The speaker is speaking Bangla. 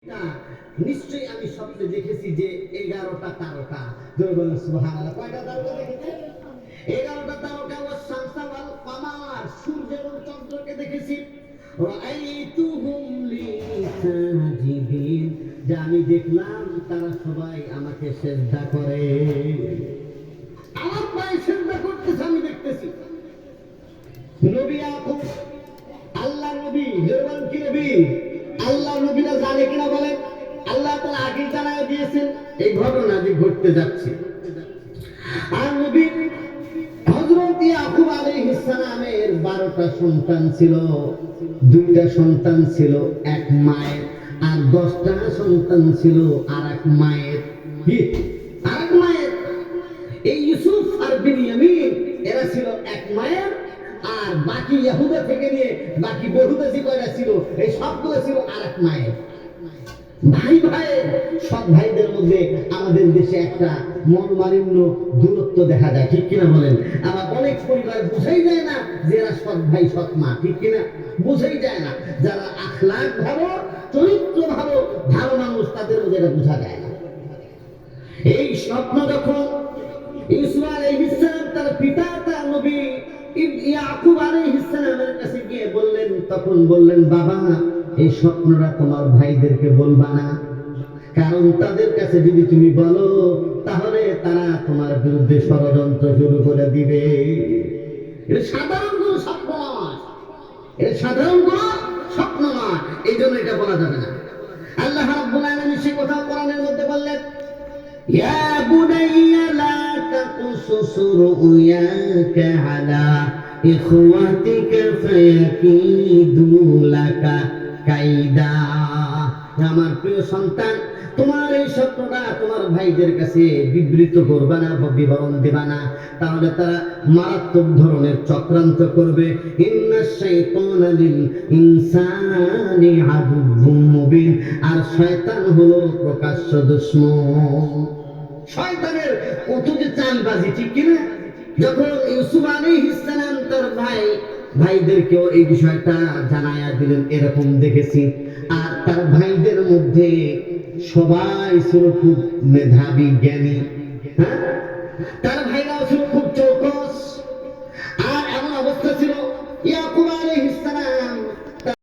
নিশ্চয়ই আমি স্বপ্নে দেখেছি যে 11টা তারকা। জোরে বলেন সুবহানাল্লাহ। কয়টা তারকা দেখেছি? 11টা তারকা। ওয়া শামসা ওয়াল কমার, সূর্য এবং চন্দ্রকে দেখেছি। রাআইতুহুম লি সাজিদিন, যে আমি দেখলাম তারা সবাই আমাকে সিজদা করে, আমার পায়ে সিজদা করতেছে, আমি দেখতেছি। নবী ইয়াকুব, আল্লাহ নবী, জোরে বলেন কি নবী? আল্লাহ নবীরা জানে কিনা বলেন? আল্লাহ তাআলা আগে জানায় দিয়েছেন এই ঘটনা যে ঘটতে যাচ্ছে। আর নবী হযরত ইয়াকুব আলাইহিস সালামের 12টা সন্তান ছিল। 2টা সন্তান ছিল এক মায়ের, আর 10টা সন্তান ছিল আরেক মায়ের। কি? আরেক মায়ের। এই ইউসুফ আর বিনিয়ামিন এরা ছিল এক মায়ের, আর বাকি ইহুদা থেকে নিয়ে বাকি বহুদেশি কয়টা ছিল, এই সবগুলো ছিল আরেক মায়ের। ভাই ভাই, সব ভাইদের মধ্যে আমাদের দেশে একটা মনোমালিন্য, দূরত্ব দেখা যায়, ঠিক কিনা বলেন? আবার অনেক পরিবার বুঝাই যায় না যে এরা সৎ ভাই সৎ মা, ঠিক কিনা? বুঝাই যায় না। যারা আখলাক ভালো, চরিত্র ভালো, ভালো মানুষ, তাদের মধ্যে এটা বোঝা যায় না। এই স্বপ্ন যখন ইউসুফ আলাইহিস সালাম তার পিতা তার নবী ইয়াকুব আলাইহিস সালামের কাছে গিয়ে বললেন, তখন বললেন, বাবা এই স্বপ্নটা তোমার ভাইদেরকে বলবা না, কারণ তাদের কাছে যদি তুমি বলো তাহলে তারা তোমার বিরুদ্ধে ষড়যন্ত্র শুরু করে দিবে। এটা সাধারণ কোনো স্বপ্ন নয়, এটা সাধারণ কোনো স্বপ্ন নয়, এই জন্য এটা বলা যাবে না। আল্লাহ রাব্বুল আলামিন সে কথা কোরআনের মধ্যে বললেন, ইয়া বুনাইয়া লা তাকুসুস রুয়াকা আলা ইখওয়াতিকা ফায়াকিদু লাকা কাইদা। আমার প্রিয় সন্তান, তোমার এই স্বপ্নটা তোমার ভাইদের কাছে বিবৃত করবা না বা বিবরণ দিবা না, তাহলে তারা মারাত্মক ধরনের চক্রান্ত করবে। ইন্নাশ শাইতানা লিল ইনসানি আদুউম মুবিন, আর শয়তান হলো প্রকাশ্য দুশমন। শয়তানের কত যে চালবাজি, ঠিক কিনা? যখন ইউসুফ আলাইহিস সালাম তার ভাইদেরকেও এই বিষয়টা জানায়া দিলেন, এরকম দেখেছি। আর তার ভাইদের মধ্যে সবাই ছিল খুব মেধাবী, জ্ঞানী। হ্যাঁ, তার ভাইরাও ছিল খুব